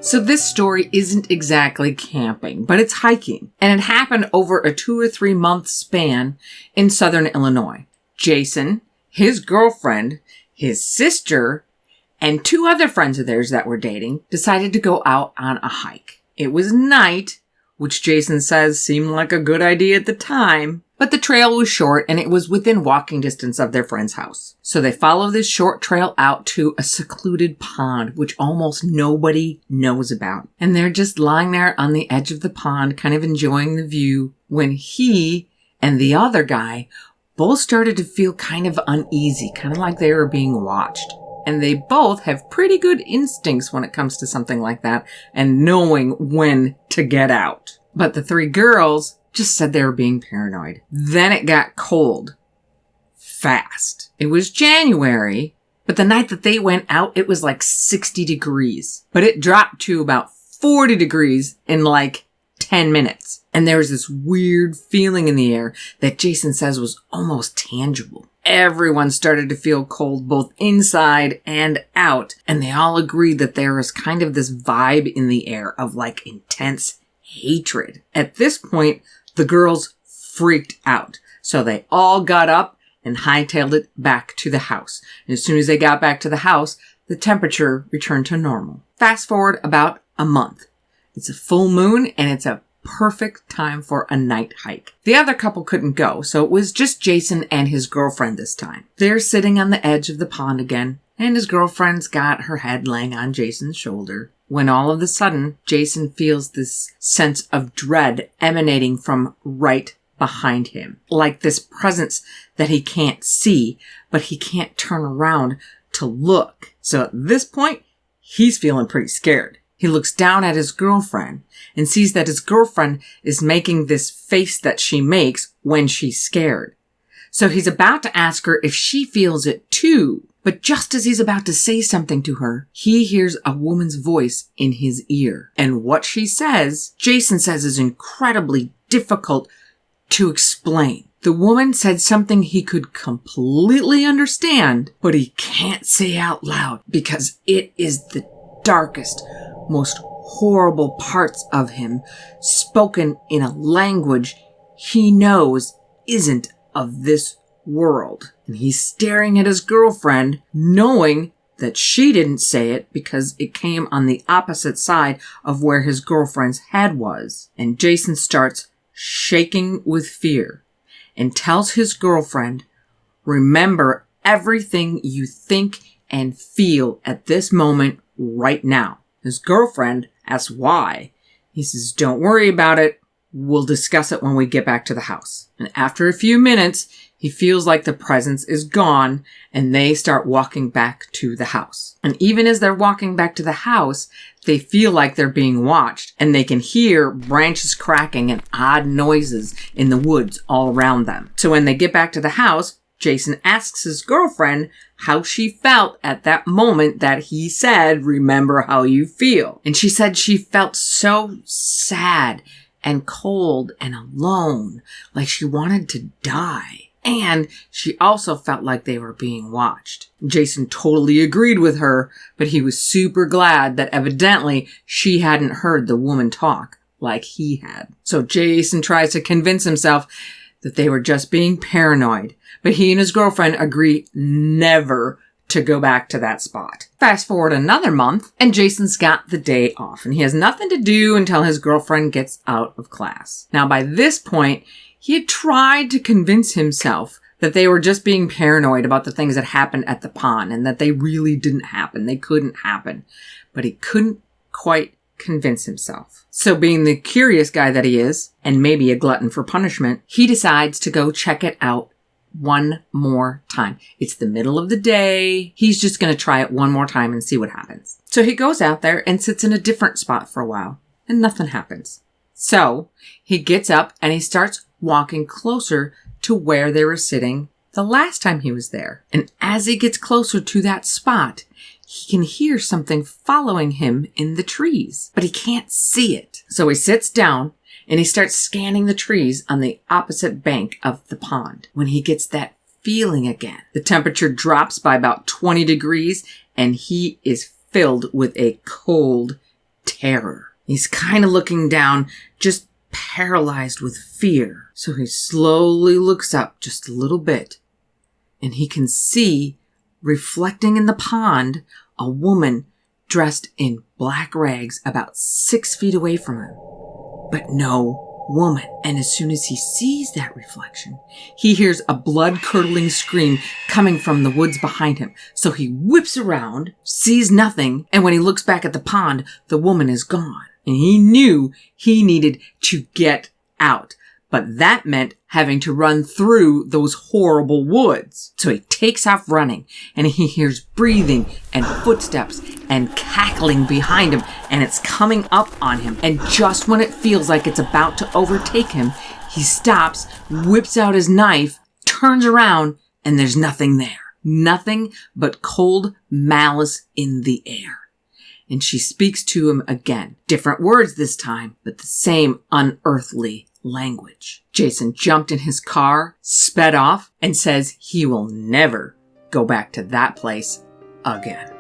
So this story isn't exactly camping, but it's hiking. And it happened over a 2 or 3 month span in southern Illinois. Jason, his girlfriend, his sister, and 2 other friends of theirs that were dating decided to go out on a hike. It was night, which Jason says seemed like a good idea at the time, but the trail was short and it was within walking distance of their friend's house. So they follow this short trail out to a secluded pond, which almost nobody knows about. And they're just lying there on the edge of the pond, kind of enjoying the view, when he and the other guy both started to feel kind of uneasy, kind of like they were being watched. And they both have pretty good instincts when it comes to something like that and knowing when to get out. But the 3 girls just said they were being paranoid. Then it got cold. Fast. It was January, but the night that they went out, it was like 60 degrees. But it dropped to about 40 degrees in like 10 minutes. And there was this weird feeling in the air that Jason says was almost tangible. Everyone started to feel cold both inside and out. And they all agreed that there was kind of this vibe in the air of like intense hatred. At this point, the girls freaked out. So they all got up and hightailed it back to the house. And as soon as they got back to the house, the temperature returned to normal. Fast forward about a month. It's a full moon and it's a perfect time for a night hike. The other couple couldn't go, so it was just Jason and his girlfriend this time. They're sitting on the edge of the pond again, and his girlfriend's got her head laying on Jason's shoulder, when all of a sudden, Jason feels this sense of dread emanating from right behind him. Like this presence that he can't see, but he can't turn around to look. So at this point, he's feeling pretty scared. He looks down at his girlfriend and sees that his girlfriend is making this face that she makes when she's scared. So he's about to ask her if she feels it too. But just as he's about to say something to her, he hears a woman's voice in his ear. And what she says, Jason says, is incredibly difficult to explain. The woman said something he could completely understand, but he can't say out loud because it is the darkest, most horrible parts of him, spoken in a language he knows isn't of this world. And he's staring at his girlfriend, knowing that she didn't say it because it came on the opposite side of where his girlfriend's head was. And Jason starts shaking with fear and tells his girlfriend, "Remember everything you think and feel at this moment right now." His girlfriend asks why. He says, "Don't worry about it. We'll discuss it when we get back to the house." And after a few minutes, he feels like the presence is gone and they start walking back to the house. And even as they're walking back to the house, they feel like they're being watched and they can hear branches cracking and odd noises in the woods all around them. So when they get back to the house, Jason asks his girlfriend how she felt at that moment that he said, "Remember how you feel." And she said she felt so sad and cold and alone, like she wanted to die. And she also felt like they were being watched. Jason totally agreed with her, but he was super glad that evidently she hadn't heard the woman talk like he had. So Jason tries to convince himself that they were just being paranoid, but he and his girlfriend agree never to go back to that spot. Fast forward another month, and Jason's got the day off, and he has nothing to do until his girlfriend gets out of class. Now, by this point, he had tried to convince himself that they were just being paranoid about the things that happened at the pond, and that they really didn't happen. They couldn't happen. But he couldn't quite convince himself. So being the curious guy that he is, and maybe a glutton for punishment, he decides to go check it out one more time. It's the middle of the day. He's just going to try it one more time and see what happens. So he goes out there and sits in a different spot for a while, and nothing happens. So he gets up and he starts walking closer to where they were sitting the last time he was there. And as he gets closer to that spot, he can hear something following him in the trees, but he can't see it. So he sits down and he starts scanning the trees on the opposite bank of the pond. When he gets that feeling again, the temperature drops by about 20 degrees and he is filled with a cold terror. He's kind of looking down, just paralyzed with fear. So he slowly looks up just a little bit, and he can see, reflecting in the pond, a woman dressed in black rags about 6 feet away from him. But no woman. And as soon as he sees that reflection, he hears a blood-curdling scream coming from the woods behind him. So he whips around, sees nothing, and when he looks back at the pond, the woman is gone. And he knew he needed to get out. But that meant having to run through those horrible woods. So he takes off running, and he hears breathing and footsteps and cackling behind him, and it's coming up on him. And just when it feels like it's about to overtake him, he stops, whips out his knife, turns around, and there's nothing there. Nothing but cold malice in the air. And she speaks to him again. Different words this time, but the same unearthly language. Jason jumped in his car, sped off, and says he will never go back to that place again.